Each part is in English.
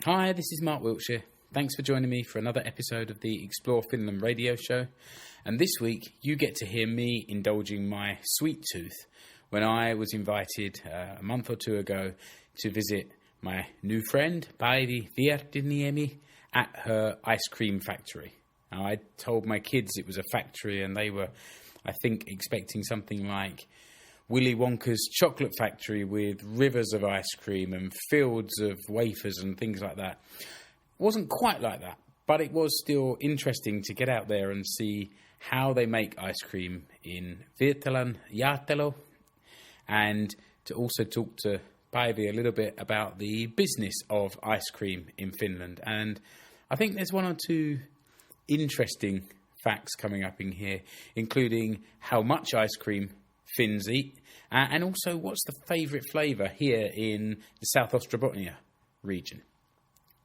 Hi, this is Mark Wiltshire. Thanks for joining me for another episode of the Explore Finland radio show. And this week, you get to hear me indulging my sweet tooth when I was invited a month or two ago to visit my new friend, Päivi Virtaniemi, at her ice cream factory. Now, I told my kids it was a factory and they were, I think, expecting something like Willy Wonka's chocolate factory with rivers of ice cream and fields of wafers and things like that. It wasn't quite like that, but it was still interesting to get out there and see how they make ice cream in Wirtalan Jäätelö, and to also talk to Päivi a little bit about the business of ice cream in Finland. And I think there's one or two interesting facts coming up in here, including how much ice cream Finns eat, and also what's the favourite flavour here in the South Ostrobothnia region.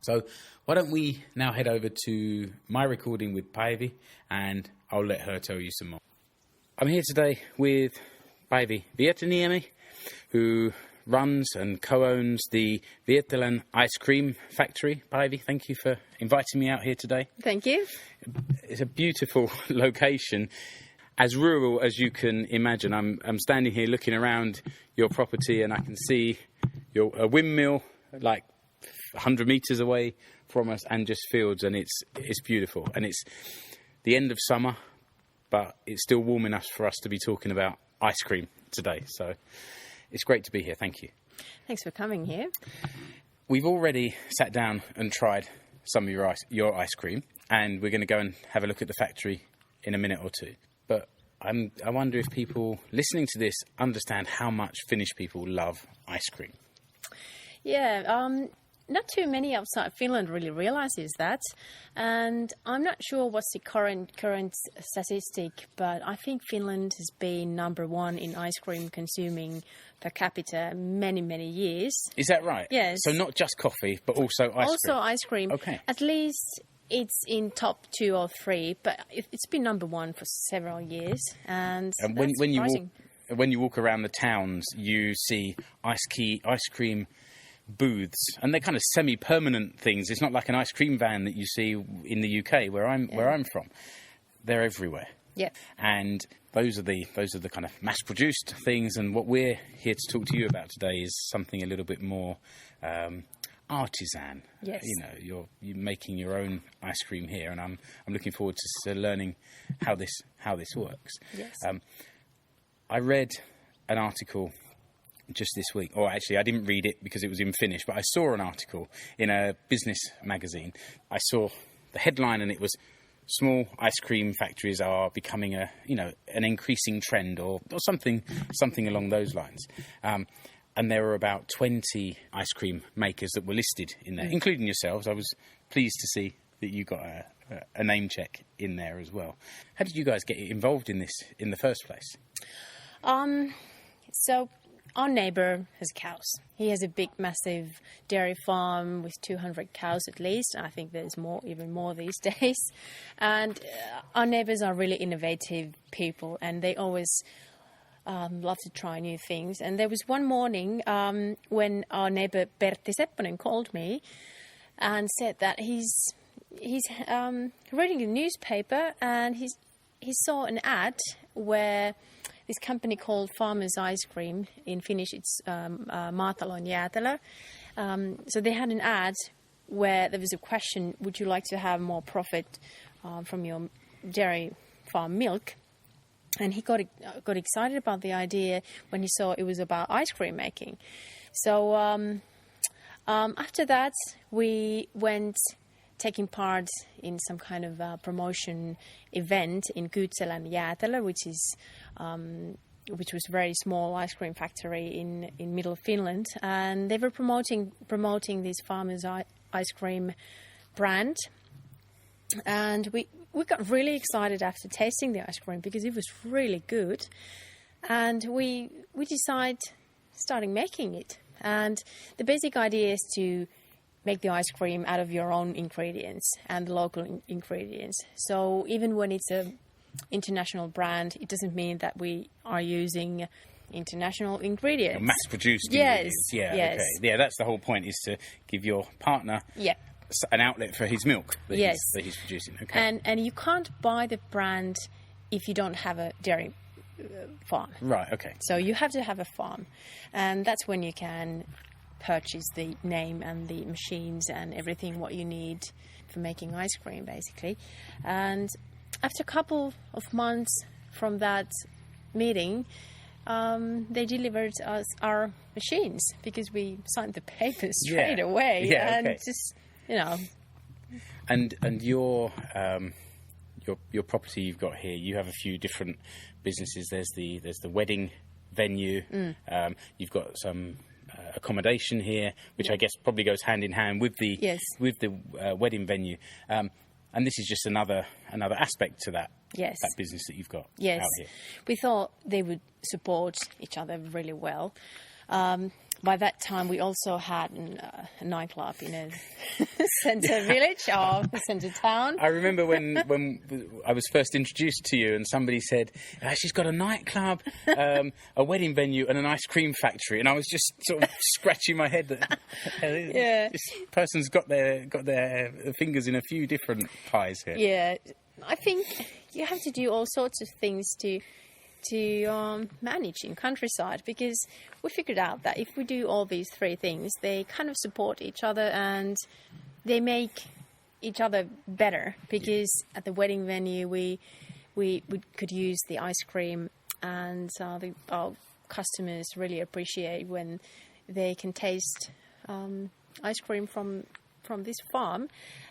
So why don't we now head over to my recording with Päivi, and I'll let her tell you some more. I'm here today with Päivi Virtaniemi, who runs and co-owns the Wirtalan ice cream factory. Päivi, thank you for inviting me out here today. Thank you. It's a beautiful location. As rural as you can imagine. I'm standing here looking around your property and I can see a windmill like 100 metres away from us and just fields, and it's beautiful. And it's the end of summer, but it's still warm enough for us to be talking about ice cream today. So it's great to be here. Thank you. Thanks for coming here. We've already sat down and tried some of your ice cream, and we're going to go and have a look at the factory in a minute or two. But I wonder if people listening to this understand how much Finnish people love ice cream. Yeah, not too many outside Finland really realizes that. And I'm not sure what's the current statistic, but I think Finland has been number one in ice cream consuming per capita many years. Is that right? Yes. So not just coffee, but also ice cream? Also ice cream. Okay. At least it's in top 2 or 3, but it's been number 1 for several years, and when you walk around the towns, you see ice cream booths, and they're kind of semi-permanent things. It's not like an ice cream van that you see in the UK where I'm from. They're everywhere. Yeah. And those are the kind of mass-produced things. And what we're here to talk to you about today is something a little bit more artisan. Yes. You know, you're making your own ice cream here, and I'm looking forward to learning how this works. Yes. I read an article just this week, or actually I didn't read it because it was in Finnish, but I saw an article in a business magazine. I saw the headline and it was small ice cream factories are becoming an increasing trend or something along those lines. And there were about 20 ice cream makers that were listed in there, including yourselves. I was pleased to see that you got a name check in there as well. How did you guys get involved in this in the first place? So our neighbour has cows. He has a big, massive dairy farm with 200 cows at least. I think there's even more these days. And our neighbours are really innovative people, and they always love to try new things. And there was one morning when our neighbour Pertti Sepponen called me and said that he's reading the newspaper and he saw an ad where this company called Farmers Ice Cream, in Finnish it's Wirtalan Jäätelö. So they had an ad where there was a question, would you like to have more profit from your dairy farm milk? And he got excited about the idea when he saw it was about ice cream making. So after that, we went taking part in some kind of promotion event in Wirtalan Jäätelö, which was a very small ice cream factory in middle of Finland, and they were promoting this Farmers Ice Cream brand, and we got really excited after tasting the ice cream because it was really good, and we decided starting making it. And the basic idea is to make the ice cream out of your own ingredients and local ingredients. So even when it's a international brand, it doesn't mean that we are using international ingredients. Mass-produced Yes, ingredients. Yeah, yes. okay. Yeah, that's the whole point, is to give your partner an outlet for his milk that, he's producing. Okay. And you can't buy the brand if you don't have a dairy farm. Right, okay. So you have to have a farm. And that's when you can purchase the name and the machines and everything what you need for making ice cream, basically. And after a couple of months from that meeting, they delivered us our machines because we signed the papers straight away. Yeah, and okay. just, you know. And your property you've got here, you have a few different businesses. There's the wedding venue. You've got some accommodation here, which I guess probably goes hand in hand with the wedding venue. And this is just another aspect to that business that you've got out here. We thought they would support each other really well. By that time, we also had a nightclub in a centre village or centre town. I remember when I was first introduced to you, and somebody said, she's got a nightclub, a wedding venue, and an ice cream factory, and I was just sort of scratching my head that this person's got their fingers in a few different pies here. Yeah, I think you have to do all sorts of things to manage in countryside, because we figured out that if we do all these three things, they kind of support each other and they make each other better. Because at the wedding venue, we could use the ice cream, and our customers really appreciate when they can taste ice cream from this farm,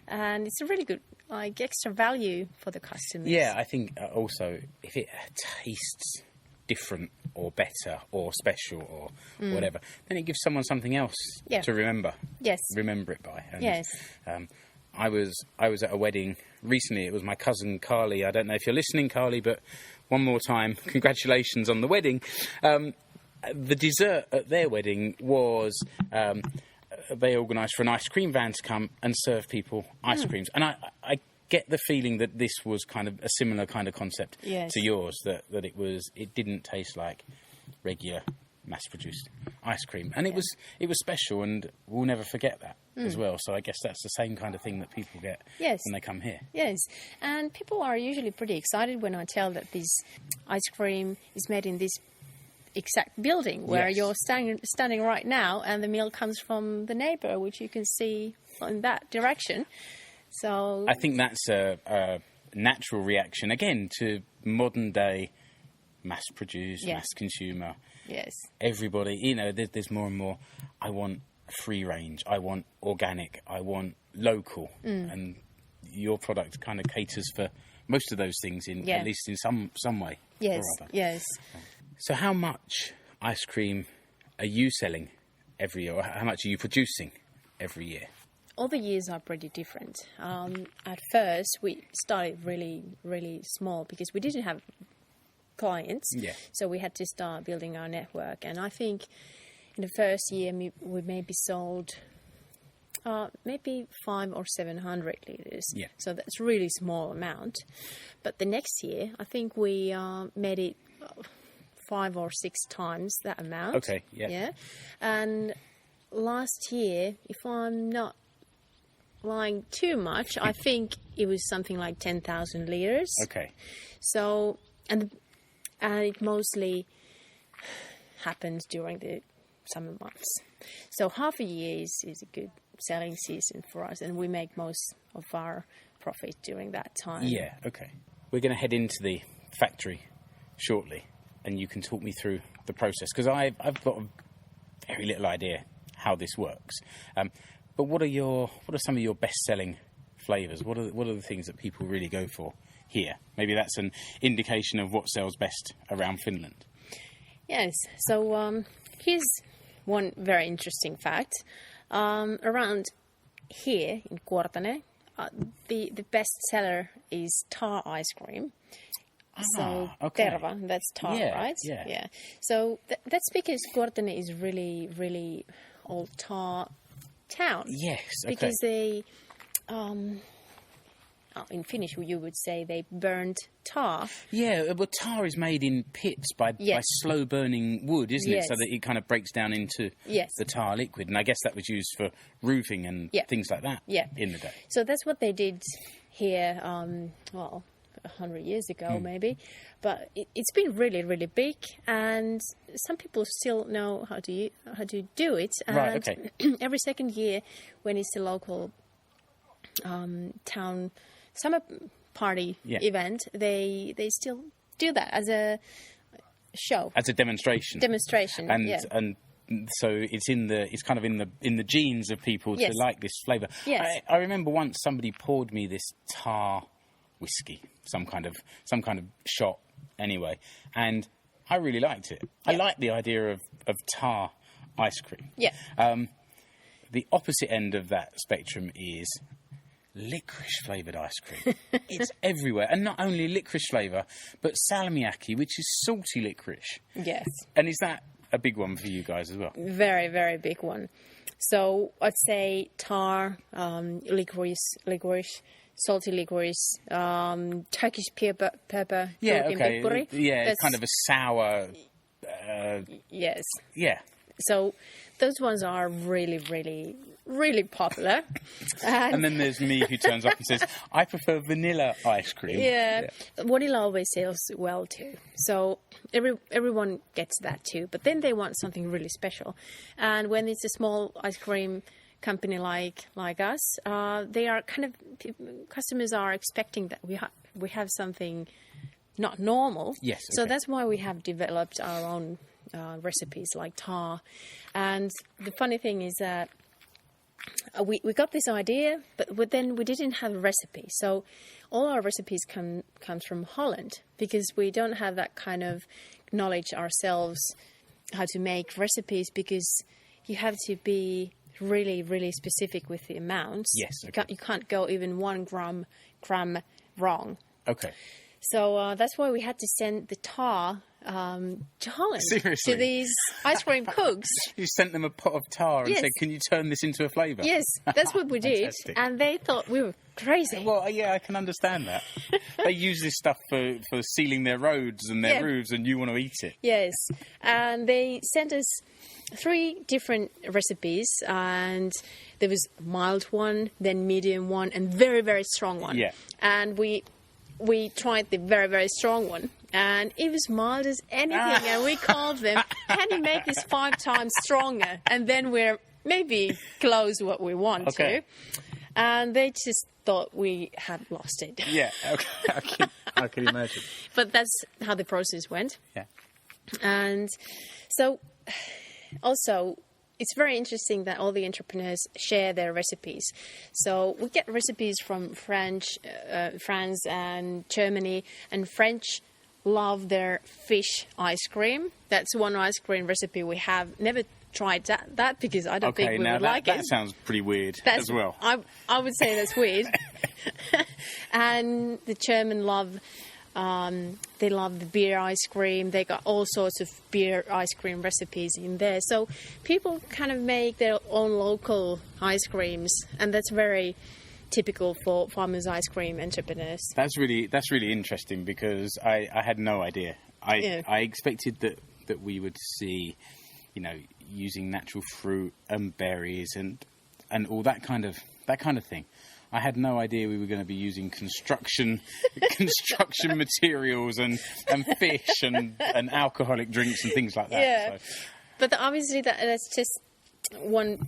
and it's a really good extra value for the customers. Yeah, I think also if it tastes different or better or special or whatever, then it gives someone something else to remember. Yes. Remember it by. And, yes. I was at a wedding recently. It was my cousin Carly. I don't know if you're listening, Carly, but one more time, congratulations on the wedding. The dessert at their wedding was they organised for an ice cream van to come and serve people ice creams. And I get the feeling that this was kind of a similar kind of concept to yours, that it didn't taste like regular mass-produced ice cream. And it was special, and we'll never forget that as well. So I guess that's the same kind of thing that people get when they come here. Yes, and people are usually pretty excited when I tell that this ice cream is made in this exact building where you're standing right now, and the meal comes from the neighbour, which you can see in that direction. So I think that's a natural reaction again to modern day mass-produced, mass-consumer. Yes, everybody, there's more and more. I want free range. I want organic. I want local, and your product kind of caters for most of those things at least in some way. Yes, or other. yes. So how much ice cream are you selling every year, or how much are you producing every year? All the years are pretty different. At first, we started really, really small because we didn't have clients. Yeah. So we had to start building our network. And I think in the first year, we maybe sold maybe 500 or 700 litres. Yeah. So that's a really small amount. But the next year, I think we made it 5 or 6 times that amount. Okay, yeah. And last year, if I'm not lying too much, I think it was something like 10,000 litres. Okay. So, and it mostly happens during the summer months. So half a year is a good selling season for us, and we make most of our profit during that time. Yeah, okay. We're going to head into the factory shortly, and you can talk me through the process, because I've got a very little idea how this works. But what are some of your best-selling flavours? What are the things that people really go for here? Maybe that's an indication of what sells best around Finland. Yes. So here's one very interesting fact. Around here in Kuortane, the best seller is tar ice cream. So terva, that's tar, right? Yeah. So that's because Kuortane is really, really old tar town. Yes. Okay. Because they, in Finnish you would say they burned tar. Yeah, well, tar is made in pits by slow burning wood, isn't it? So that it kind of breaks down into the tar liquid. And I guess that was used for roofing and things like that in the day. So that's what they did here, 100 years ago maybe. But it's been really, really big, and some people still know how to do it. And right, okay. Every second year, when it's the local town summer party event, they still do that as a show, as a demonstration, and so it's kind of in the genes of people to like this flavour. Yes. I remember once somebody poured me this tar whiskey, some kind of shot anyway, and I really liked it. I like the idea of tar ice cream. The opposite end of that spectrum is licorice flavoured ice cream. It's everywhere, and not only licorice flavour, but salmiakki, which is salty licorice. Yes. And is that a big one for you guys as well? Very, very big one. So I'd say tar, licorice, salty licorice, Turkish pepper, pippuri. That's kind of a sour. Yes. Yeah. So those ones are really, really, really popular. And then there's me who turns up and says, I prefer vanilla ice cream. Yeah. Vanilla always sells well too. So everyone gets that too. But then they want something really special. And when it's a small ice cream company like us, they are customers are expecting that we have something not normal. Yes. Okay. So that's why we have developed our own recipes like tar. And the funny thing is that we got this idea, but then we didn't have a recipe. So all our recipes comes from Holland, because we don't have that kind of knowledge ourselves how to make recipes, because you have to be really, really specific with the amounts. Yes. Okay. You can't go even 1 gram wrong. Okay. So that's why we had to send the tar to Holland. Seriously? To these ice cream cooks. You sent them a pot of tar and said, can you turn this into a flavour? Yes, that's what we did. Fantastic. And they thought we were crazy. Well, yeah, I can understand that. They use this stuff for sealing their roads and their roofs, and you want to eat it. Yes. And they sent us 3 different recipes, and there was a mild one, then medium one, and very, very strong one. Yeah. And we tried the very, very strong one, and it was mild as anything. And we called them, can you make this 5 times stronger? And then we're maybe close what we want to. And they just thought we had lost it. Yeah, okay. I can imagine. But that's how the process went. Yeah. And so also, it's very interesting that all the entrepreneurs share their recipes. So we get recipes from France and Germany, and French love their fish ice cream. That's one ice cream recipe we have. Never tried that because I don't think we would like it. That sounds pretty weird as well. I would say that's weird. And the German love... they love the beer ice cream. They got all sorts of beer ice cream recipes in there. So people kind of make their own local ice creams, and that's very typical for farmers' ice cream entrepreneurs. That's really interesting, because I had no idea. I expected that we would see, using natural fruit and berries and all that kind of thing. I had no idea we were going to be using construction materials and fish and alcoholic drinks and things like that. Yeah. So. But obviously that's just one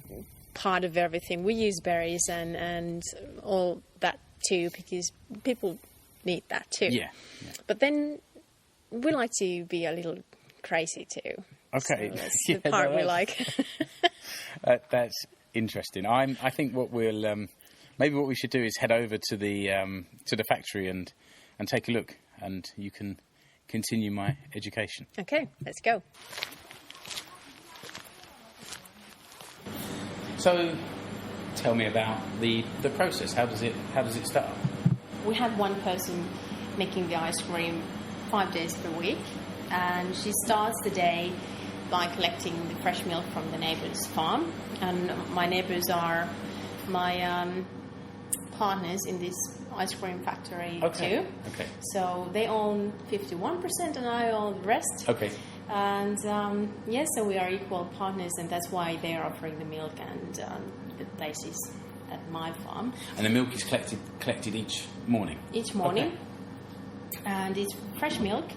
part of everything. We use berries and all that too, because people need that too. Yeah. But then we like to be a little crazy too. Okay. So that's the part we like. That's interesting. I think what we'll... maybe what we should do is head over to the factory and take a look, and you can continue my education. Okay, let's go. So, tell me about the process. How does it start? We have one person making the ice cream 5 days per week, and she starts the day by collecting the fresh milk from the neighbour's farm. And my neighbours are my partners in this ice cream factory Okay. too. Okay. So they own 51% and I own the rest. Okay. And so we are equal partners, and that's why they are offering the milk and the places at my farm. And the milk is collected each morning? Each morning. Okay. And it's fresh milk.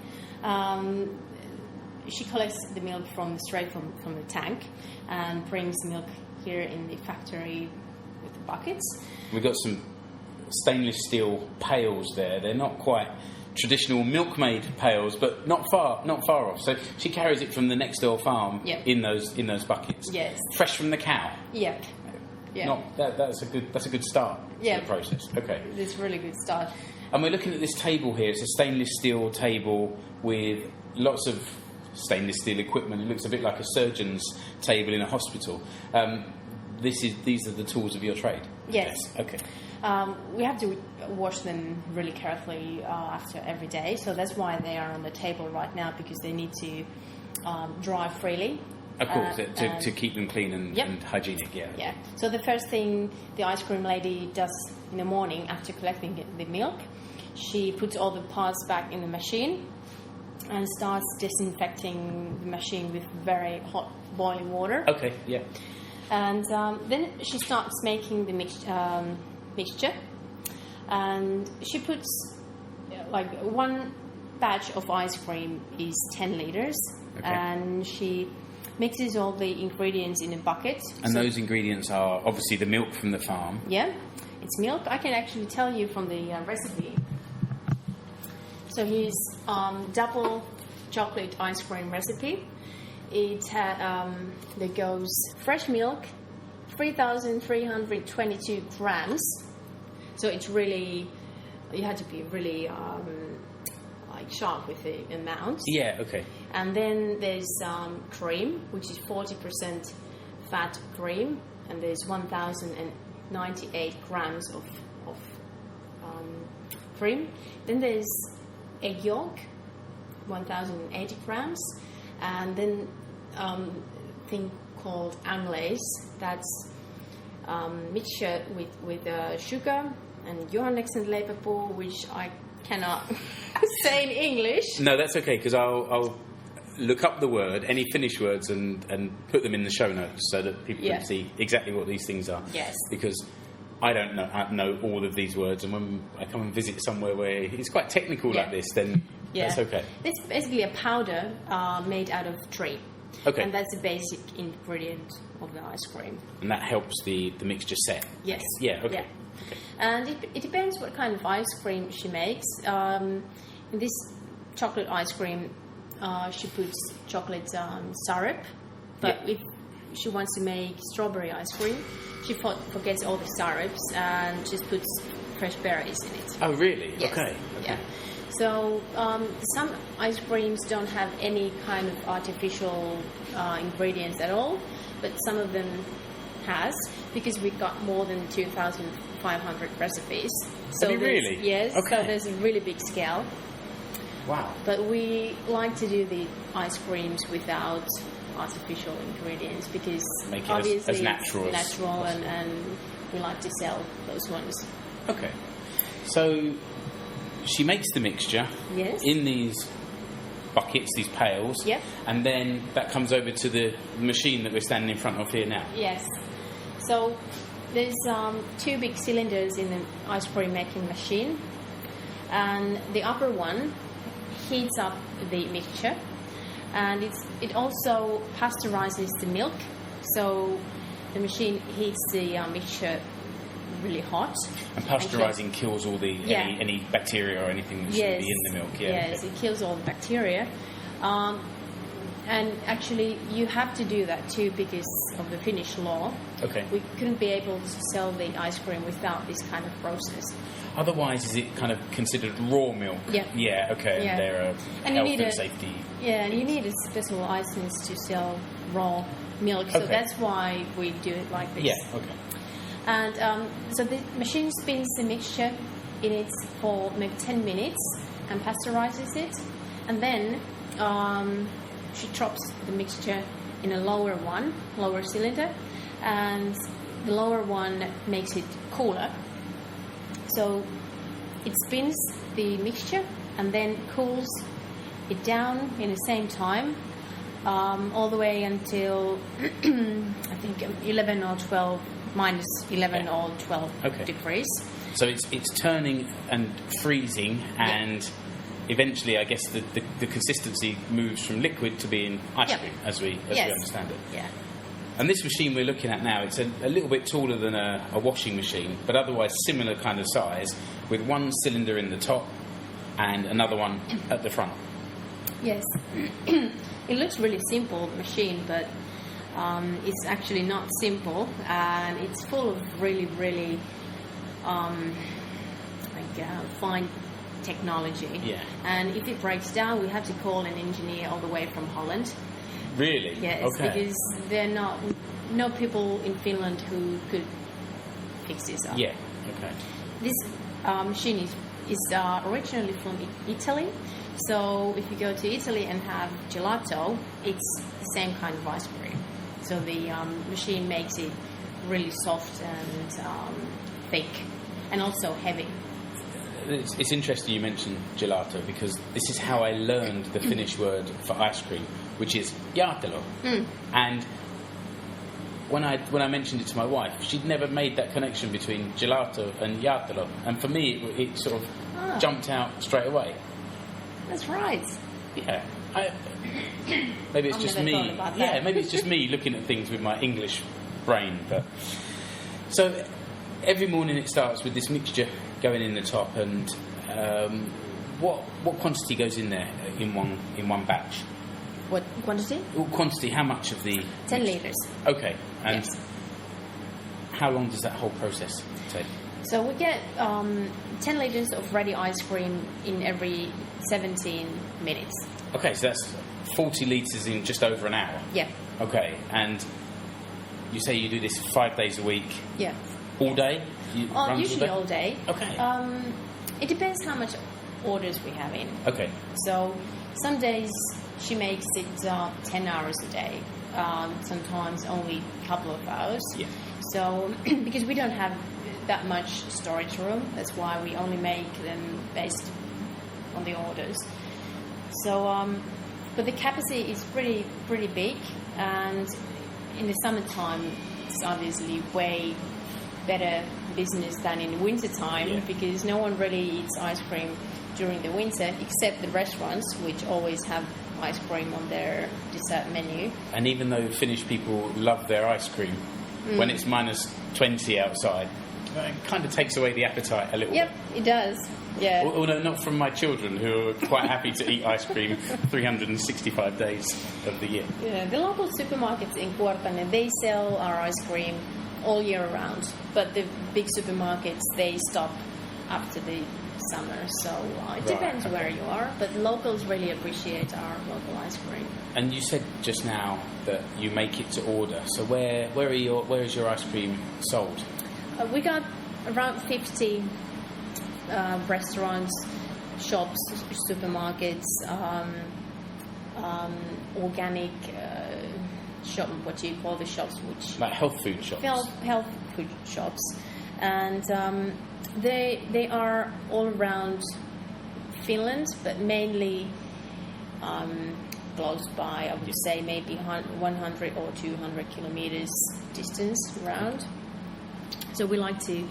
She collects the milk straight from the tank and brings milk here in the factory with the buckets. We've got some stainless steel pails there. They're not quite traditional milkmaid pails, but not far off. So she carries it from the next door farm. Yep. in those buckets. Yes. Fresh from the cow. Yep. Yeah. That's a good start to Yeah. the process. Okay. It's a really good start. And we're looking at this table here. It's a stainless steel table with lots of stainless steel equipment. It looks a bit like a surgeon's table in a hospital. These are the tools of your trade? Yes. Okay. We have to wash them really carefully after every day, so that's why they are on the table right now, because they need to dry freely. Of course, to keep them clean and hygienic, yeah. Yeah. So the first thing the ice cream lady does in the morning after collecting the milk, she puts all the parts back in the machine and starts disinfecting the machine with very hot boiling water. Okay, yeah. And then she starts making the mixture, and she puts one batch of ice cream is 10 liters, Okay. and she mixes all the ingredients in a bucket. And those ingredients are obviously the milk from the farm. Yeah, it's milk. I can actually tell you from the recipe. So here's double chocolate ice cream recipe. It there goes fresh milk, 3,322 grams. So it's really, you have to be really sharp with the amount. Yeah, okay. And then there's cream, which is 40% fat cream, and there's 1,098 grams of cream. Then there's egg yolk, 1,080 grams, and then thing called anglaise. That's mixture with sugar and Johanneksenleipäpuu, which I cannot say in English. No, that's okay, because I'll look up the word, any Finnish words, and put them in the show notes so that people can see exactly what these things are. Yes. Because I don't know all of these words, and when I come and visit somewhere where it's quite technical like this, then that's okay. It's basically a powder made out of tree. Okay. And that's the basic ingredient of the ice cream. And that helps the mixture set. Yes. Yeah, okay. Yeah. And it depends what kind of ice cream she makes. In this chocolate ice cream, she puts chocolate syrup. But if she wants to make strawberry ice cream, she forgets all the syrups and just puts fresh berries in it. Oh, really? Yes. Okay. Yeah. So some ice creams don't have any kind of artificial ingredients at all, but some of them has, because we've got more than 2,500 recipes. So really? Yes. Okay. So there's a really big scale. Wow. But we like to do the ice creams without artificial ingredients, because Make it obviously as natural it's as natural, and we like to sell those ones. Okay. So she makes the mixture in these buckets, these pails, and then that comes over to the machine that we're standing in front of here now. Yes. So there's two big cylinders in the ice cream making machine, and the upper one heats up the mixture, and it also pasteurizes the milk. So the machine heats the mixture really hot. And pasteurising kills all the any bacteria or anything that should be in the milk. Yes, it kills all the bacteria. And actually, you have to do that too because of the Finnish law. Okay. We couldn't be able to sell the ice cream without this kind of process. Otherwise, is it kind of considered raw milk? Yeah. Yeah, okay. Yeah. And there are health and safety. Yeah, and you need a special license to sell raw milk. So that's why we do it like this. Yeah, okay. And so the machine spins the mixture in it for maybe 10 minutes and pasteurizes it. And then she drops the mixture in a lower cylinder. And the lower one makes it cooler. So it spins the mixture and then cools it down in the same time, all the way until I think 11 or 12, minus 11 or 12 degrees. So it's turning and freezing, and eventually, I guess the consistency moves from liquid to being ice cream, as we understand it. Yeah. And this machine we're looking at now, it's a little bit taller than a washing machine, but otherwise similar kind of size, with one cylinder in the top and another one at the front. Yes. It looks really simple, the machine, but it's actually not simple, and it's full of really, really fine technology. Yeah. And if it breaks down, we have to call an engineer all the way from Holland. Really? Yes, because there are no people in Finland who could fix this up. Yeah. Okay. This machine is originally from Italy. So if you go to Italy and have gelato, it's the same kind of ice cream. So the machine makes it really soft and thick, and also heavy. It's interesting you mentioned gelato, because this is how I learned the Finnish word for ice cream, which is jäätelö. And when I mentioned it to my wife, she'd never made that connection between gelato and jäätelö, and for me it sort of jumped out straight away. That's right. Yeah. Maybe it's I've just never me. thought about that. Yeah, maybe it's just me looking at things with my English brain. But so every morning it starts with this mixture going in the top, and what quantity goes in there in one batch? What quantity? Quantity. How much of the 10 liters. Okay. And yes. How long does that whole process take? So we get 10 liters of ready ice cream in every 17 minutes. Okay, so that's 40 litres in just over an hour. Yeah. Okay, and you say you do this 5 days a week? Yeah. All day? Usually all day. Okay. It depends how much orders we have in. Okay. So some days she makes it 10 hours a day. Sometimes only a couple of hours. Yeah. So because we don't have that much storage room, that's why we only make them based on the orders. So, but the capacity is pretty big, and in the summertime it's obviously way better business than in the winter time, because no one really eats ice cream during the winter except the restaurants, which always have ice cream on their dessert menu. And even though Finnish people love their ice cream, when it's minus 20 outside, it kind of takes away the appetite a little bit. Yep, it does. Yeah. Although not from my children, who are quite happy to eat ice cream 365 days of the year. Yeah, the local supermarkets in Wirtalan, they sell our ice cream all year round, but the big supermarkets, they stop after the summer, so it depends where you are, but locals really appreciate our local ice cream. And you said just now that you make it to order, so where is your ice cream sold? We got around 50 restaurants, shops, supermarkets, organic shop, what do you call the shops? Which like health food shops? Health food shops. And they are all around Finland, but mainly close by, I would say maybe 100 or 200 kilometers distance around. So we like to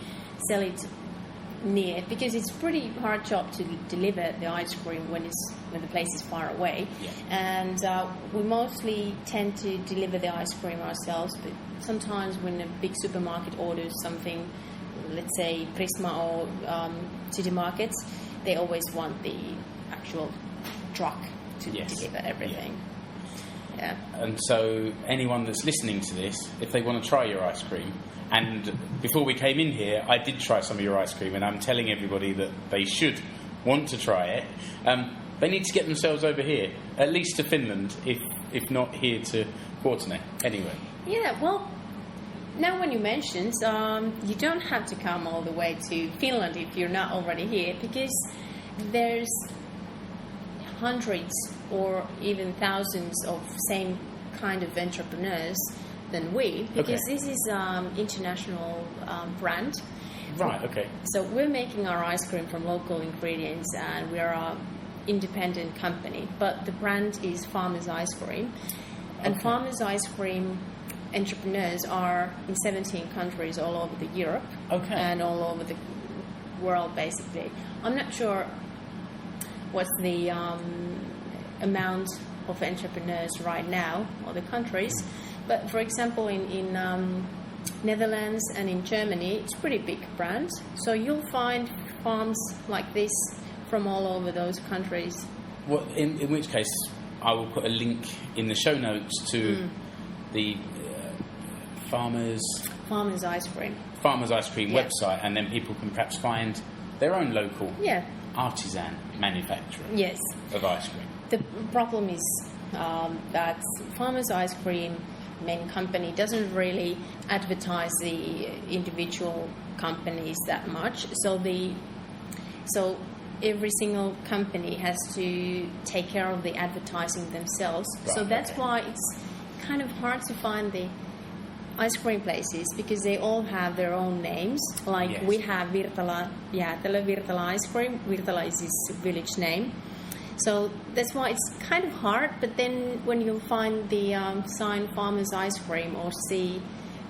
sell it near, because it's pretty hard job to deliver the ice cream when the place is far away. Yeah. And we mostly tend to deliver the ice cream ourselves, but sometimes when a big supermarket orders something, let's say Prisma or City Markets, they always want the actual truck to deliver everything. Yeah. And so anyone that's listening to this, if they want to try your ice cream, and before we came in here, I did try some of your ice cream, and I'm telling everybody that they should want to try it. They need to get themselves over here, at least to Finland, if not here to Virtanen. Anyway. Yeah, well, now when you mentioned, you don't have to come all the way to Finland if you're not already here, because there's hundreds or even thousands of same kind of entrepreneurs than we, because this is international brand, Right, okay. So we're making our ice cream from local ingredients, and we're an independent company. But the brand is Farmers Ice Cream. And Farmers Ice Cream entrepreneurs are in 17 countries all over the Europe and all over the world, basically. I'm not sure what's the amount of entrepreneurs right now, or the countries. But for example, in Netherlands and in Germany, it's pretty big brand. So you'll find farms like this from all over those countries. Well, in which case, I will put a link in the show notes to the Farmers Ice Cream website, and then people can perhaps find their own local artisan manufacturer of ice cream. The problem is that Farmers Ice Cream main company doesn't really advertise the individual companies that much. So every single company has to take care of the advertising themselves. Right, so that's why it's kind of hard to find the ice cream places, because they all have their own names. Like we have Wirtalan Jäätelö, Wirtala Ice Cream. Wirtala is his village name. So that's why it's kind of hard. But then when you find the sign Farmers Ice Cream or see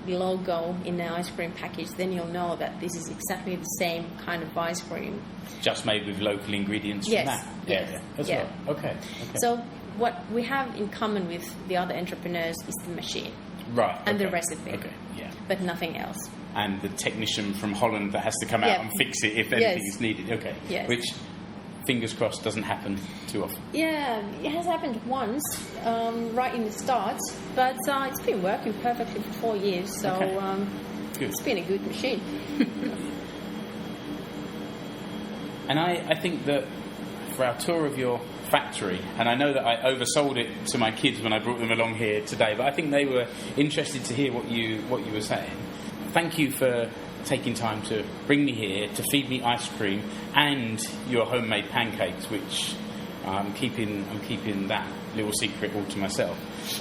the logo in the ice cream package, then you'll know that this is exactly the same kind of ice cream. Just made with local ingredients from that area as well. Okay. So what we have in common with the other entrepreneurs is the machine. Right. And the recipe. Okay, yeah. But nothing else. And the technician from Holland that has to come out and fix it if anything is needed. Okay. Yes. Which, fingers crossed, doesn't happen too often. Yeah, it has happened once, right in the start. But it's been working perfectly for 4 years. So it's been a good machine. And I think that for our tour of your factory, and I know that I oversold it to my kids when I brought them along here today, but I think they were interested to hear what you were saying. Thank you for taking time to bring me here to feed me ice cream and your homemade pancakes, which I'm keeping that little secret all to myself.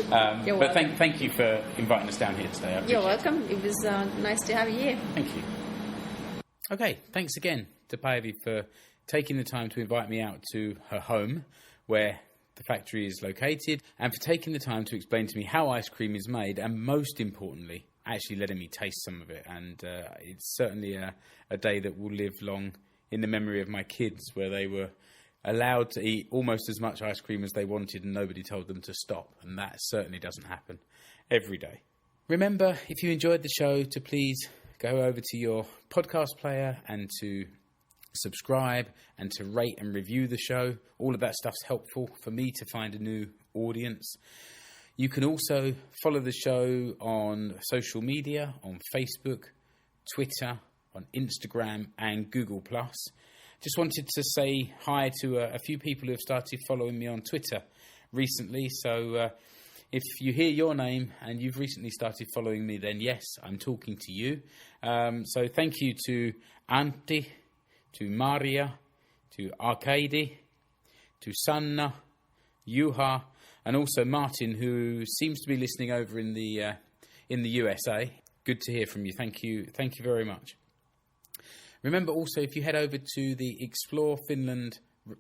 But thank you for inviting us down here today. You're welcome. It was nice to have you here. Thank you. Okay, thanks again to Päivi for taking the time to invite me out to her home where the factory is located, and for taking the time to explain to me how ice cream is made, and most importantly, actually letting me taste some of it. And it's certainly a day that will live long in the memory of my kids, where they were allowed to eat almost as much ice cream as they wanted and nobody told them to stop. And that certainly doesn't happen every day. Remember, if you enjoyed the show, to please go over to your podcast player and to subscribe and to rate and review the show. All of that stuff's helpful for me to find a new audience. You can also follow the show on social media, on Facebook, Twitter, on Instagram and Google+. Just wanted to say hi to a few people who have started following me on Twitter recently. So if you hear your name and you've recently started following me, then yes, I'm talking to you. So thank you to Antti, to Maria, to Arkady, to Sanna, Juha, and also Martin, who seems to be listening over in the USA. Good to hear from you. Thank you very much. Remember also, if you head over to the Explore Finland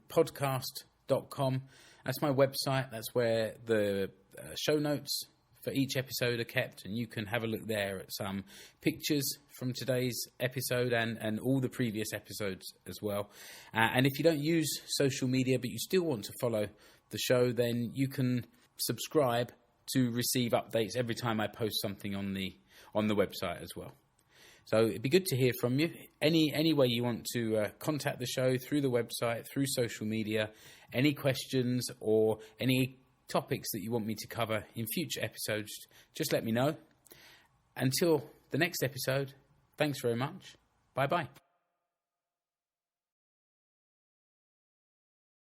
podcast.com, that's my website. That's where the show notes for each episode are kept, and you can have a look there at some pictures from today's episode and all the previous episodes as well. And if you don't use social media but you still want to follow the show, then you can subscribe to receive updates every time I post something on the website as well. So it'd be good to hear from you. Any way you want to contact the show, through the website, through social media, any questions or any topics that you want me to cover in future episodes, just let me know. Until the next episode, thanks very much. Bye-bye.